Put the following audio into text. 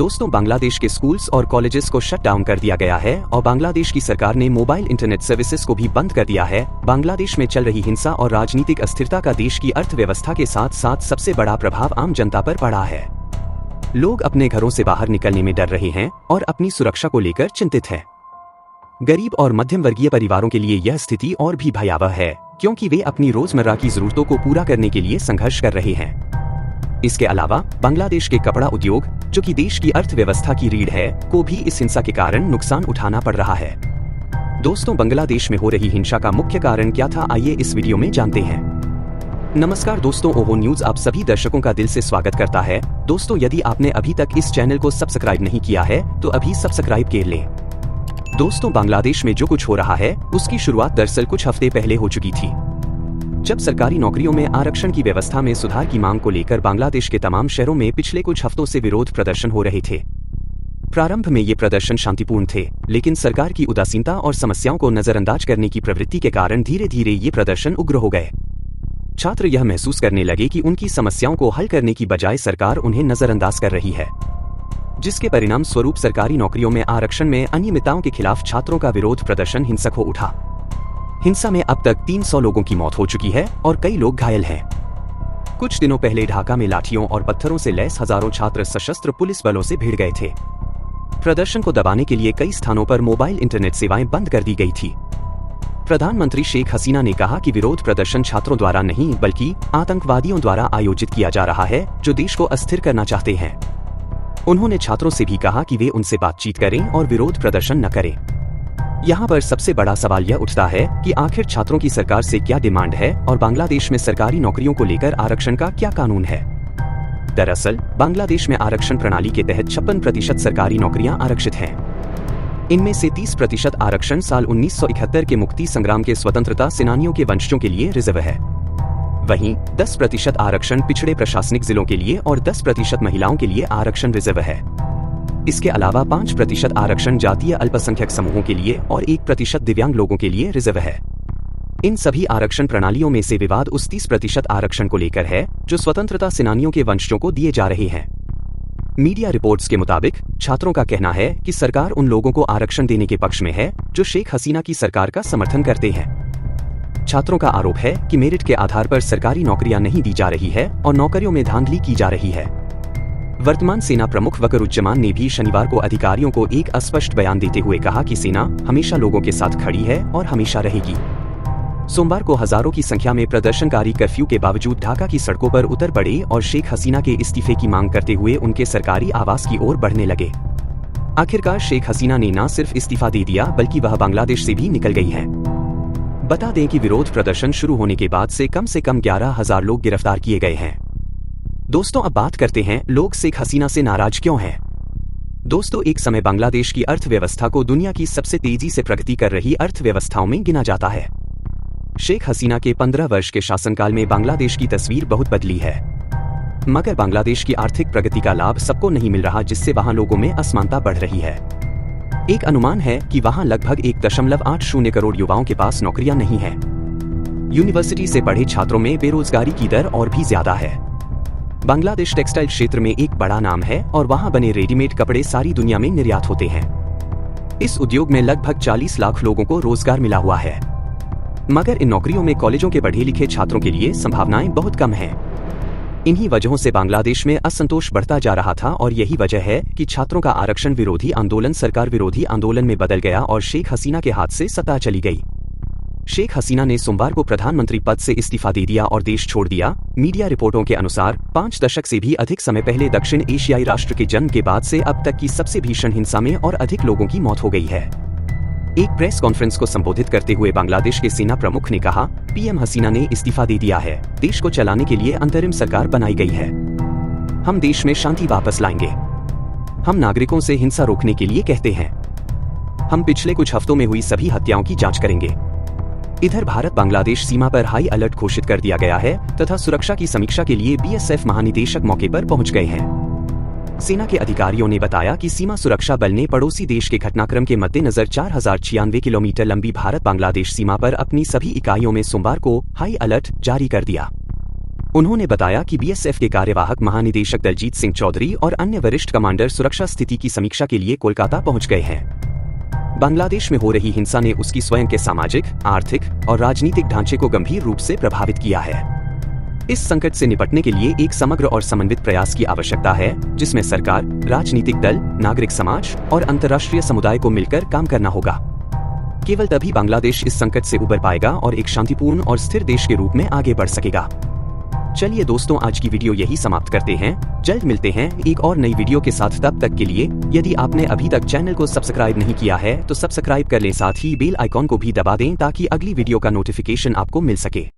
दोस्तों, बांग्लादेश के स्कूल्स और कॉलेजेस को शट डाउन कर दिया गया है और बांग्लादेश की सरकार ने मोबाइल इंटरनेट सर्विसेज को भी बंद कर दिया है। बांग्लादेश में चल रही हिंसा और राजनीतिक अस्थिरता का देश की अर्थव्यवस्था के साथ साथ सबसे बड़ा प्रभाव आम जनता पर पड़ा है। लोग अपने घरों से बाहर निकलने में डर रहे हैं और अपनी सुरक्षा को लेकर चिंतित हैं। गरीब और मध्यम वर्गीय परिवारों के लिए यह स्थिति और भी भयावह है, क्योंकि वे अपनी रोजमर्रा की जरूरतों को पूरा करने के लिए संघर्ष कर रहे हैं। इसके अलावा बांग्लादेश के कपड़ा उद्योग, जो कि देश की अर्थव्यवस्था की रीढ़ है, को भी इस हिंसा के कारण नुकसान उठाना पड़ रहा है। दोस्तों, बांग्लादेश में हो रही हिंसा का मुख्य कारण क्या था, आइए इस वीडियो में जानते हैं। नमस्कार दोस्तों, ओहो न्यूज आप सभी दर्शकों का दिल से स्वागत करता है। दोस्तों, यदि आपने अभी तक इस चैनल को सब्सक्राइब नहीं किया है तो अभी सब्सक्राइब कर लें। दोस्तों, बांग्लादेश में जो कुछ हो रहा है उसकी शुरुआत दरअसल कुछ हफ्ते पहले हो चुकी थी, जब सरकारी नौकरियों में आरक्षण की व्यवस्था में सुधार की मांग को लेकर बांग्लादेश के तमाम शहरों में पिछले कुछ हफ्तों से विरोध प्रदर्शन हो रहे थे। प्रारंभ में ये प्रदर्शन शांतिपूर्ण थे, लेकिन सरकार की उदासीनता और समस्याओं को नजरअंदाज करने की प्रवृत्ति के कारण धीरे धीरे ये प्रदर्शन उग्र हो गए। छात्र यह महसूस करने लगे कि उनकी समस्याओं को हल करने की बजाय सरकार उन्हें नजरअंदाज कर रही है, जिसके परिणाम स्वरूप सरकारी नौकरियों में आरक्षण में अनियमितताओं के खिलाफ छात्रों का विरोध प्रदर्शन हिंसक हो उठा। हिंसा में अब तक 300 लोगों की मौत हो चुकी है और कई लोग घायल हैं। कुछ दिनों पहले ढाका में लाठियों और पत्थरों से लैस हजारों छात्र सशस्त्र पुलिस बलों से भिड़ गए थे। प्रदर्शन को दबाने के लिए कई स्थानों पर मोबाइल इंटरनेट सेवाएं बंद कर दी गई थी। प्रधानमंत्री शेख हसीना ने कहा कि विरोध प्रदर्शन छात्रों द्वारा नहीं बल्कि आतंकवादियों द्वारा आयोजित किया जा रहा है, जो देश को अस्थिर करना चाहते हैं। उन्होंने छात्रों से भी कहा कि वे उनसे बातचीत करें और विरोध प्रदर्शन न करें। यहाँ पर सबसे बड़ा सवाल यह उठता है कि आखिर छात्रों की सरकार से क्या डिमांड है और बांग्लादेश में सरकारी नौकरियों को लेकर आरक्षण का क्या कानून है। दरअसल बांग्लादेश में आरक्षण प्रणाली के तहत 56% सरकारी नौकरियां आरक्षित हैं। इनमें से 30% आरक्षण साल 1971 के मुक्ति संग्राम के स्वतंत्रता सेनानियों के वंशजों के लिए रिजर्व है। वहीं 10% आरक्षण पिछड़े प्रशासनिक जिलों के लिए और 10% महिलाओं के लिए आरक्षण रिजर्व है। इसके अलावा 5% आरक्षण जातीय अल्पसंख्यक समूहों के लिए और 1% दिव्यांग लोगों के लिए रिजर्व है। इन सभी आरक्षण प्रणालियों में से विवाद उस 30% आरक्षण को लेकर है जो स्वतंत्रता सेनानियों के वंशजों को दिए जा रहे हैं। मीडिया रिपोर्ट्स के मुताबिक छात्रों का कहना है कि सरकार उन लोगों को आरक्षण देने के पक्ष में है जो शेख हसीना की सरकार का समर्थन करते हैं। छात्रों का आरोप है कि मेरिट के आधार पर सरकारी नौकरियां नहीं दी जा रही है और नौकरियों में धांधली की जा रही है। वर्तमान सेना प्रमुख वकरुज्जमान ने भी शनिवार को अधिकारियों को एक अस्पष्ट बयान देते हुए कहा कि सेना हमेशा लोगों के साथ खड़ी है और हमेशा रहेगी। सोमवार को हजारों की संख्या में प्रदर्शनकारी कर्फ्यू के बावजूद ढाका की सड़कों पर उतर पड़े और शेख हसीना के इस्तीफे की मांग करते हुए उनके सरकारी आवास की ओर बढ़ने लगे। आखिरकार शेख हसीना ने न सिर्फ इस्तीफा दे दिया बल्कि वह बांग्लादेश से भी निकल गई है। बता दें कि विरोध प्रदर्शन शुरू होने के बाद से कम 11,000 लोग गिरफ्तार किए गए हैं। दोस्तों, अब बात करते हैं लोग शेख हसीना से नाराज क्यों हैं। दोस्तों, एक समय बांग्लादेश की अर्थव्यवस्था को दुनिया की सबसे तेजी से प्रगति कर रही अर्थव्यवस्थाओं में गिना जाता है। शेख हसीना के 15 वर्ष के शासनकाल में बांग्लादेश की तस्वीर बहुत बदली है, मगर बांग्लादेश की आर्थिक प्रगति का लाभ सबको नहीं मिल रहा, जिससे वहां लोगों में असमानता बढ़ रही है। एक अनुमान है कि वहां लगभग 1.80 करोड़ युवाओं के पास नौकरियां नहीं है। यूनिवर्सिटी से पढ़े छात्रों में बेरोजगारी की दर और भी ज्यादा है। बांग्लादेश टेक्सटाइल क्षेत्र में एक बड़ा नाम है और वहां बने रेडीमेड कपड़े सारी दुनिया में निर्यात होते हैं। इस उद्योग में लगभग 40 लाख लोगों को रोजगार मिला हुआ है, मगर इन नौकरियों में कॉलेजों के पढ़े लिखे छात्रों के लिए संभावनाएं बहुत कम हैं। इन्हीं वजहों से बांग्लादेश में असंतोष बढ़ता जा रहा था और यही वजह है कि छात्रों का आरक्षण विरोधी आंदोलन सरकार विरोधी आंदोलन में बदल गया और शेख हसीना के हाथ से सत्ता चली गई। शेख हसीना ने सोमवार को प्रधानमंत्री पद से इस्तीफा दे दिया और देश छोड़ दिया। मीडिया रिपोर्टों के अनुसार 5 दशक से भी अधिक समय पहले दक्षिण एशियाई राष्ट्र के जन्म के बाद से अब तक की सबसे भीषण हिंसा में और अधिक लोगों की मौत हो गई है। एक प्रेस कॉन्फ्रेंस को संबोधित करते हुए बांग्लादेश के सेना प्रमुख ने कहा, पीएम हसीना ने इस्तीफा दे दिया है। देश को चलाने के लिए अंतरिम सरकार बनाई गई है। हम देश में शांति वापस लाएंगे। हम नागरिकों से हिंसा रोकने के लिए कहते हैं। हम पिछले कुछ हफ्तों में हुई सभी हत्याओं की जांच करेंगे। इधर भारत बांग्लादेश सीमा पर हाई अलर्ट घोषित कर दिया गया है तथा सुरक्षा की समीक्षा के लिए बीएसएफ महानिदेशक मौके पर पहुंच गए हैं। सेना के अधिकारियों ने बताया कि सीमा सुरक्षा बल ने पड़ोसी देश के घटनाक्रम के मद्देनजर 4096 किलोमीटर लंबी भारत बांग्लादेश सीमा पर अपनी सभी इकाइयों में सोमवार को हाई अलर्ट जारी कर दिया। उन्होंने बताया कि बीएसएफ के कार्यवाहक महानिदेशक दलजीत सिंह चौधरी और अन्य वरिष्ठ कमांडर सुरक्षा स्थिति की समीक्षा के लिए कोलकाता पहुंच गए हैं। बांग्लादेश में हो रही हिंसा ने उसकी स्वयं के सामाजिक, आर्थिक और राजनीतिक ढांचे को गंभीर रूप से प्रभावित किया है। इस संकट से निपटने के लिए एक समग्र और समन्वित प्रयास की आवश्यकता है, जिसमें सरकार, राजनीतिक दल, नागरिक समाज और अंतर्राष्ट्रीय समुदाय को मिलकर काम करना होगा। केवल तभी बांग्लादेश इस संकट से उबर पाएगा और एक शांतिपूर्ण और स्थिर देश के रूप में आगे बढ़ सकेगा। चलिए दोस्तों, आज की वीडियो यही समाप्त करते हैं। जल्द मिलते हैं एक और नई वीडियो के साथ। तब तक के लिए यदि आपने अभी तक चैनल को सब्सक्राइब नहीं किया है तो सब्सक्राइब कर लें, साथ ही बेल आइकॉन को भी दबा दें ताकि अगली वीडियो का नोटिफिकेशन आपको मिल सके।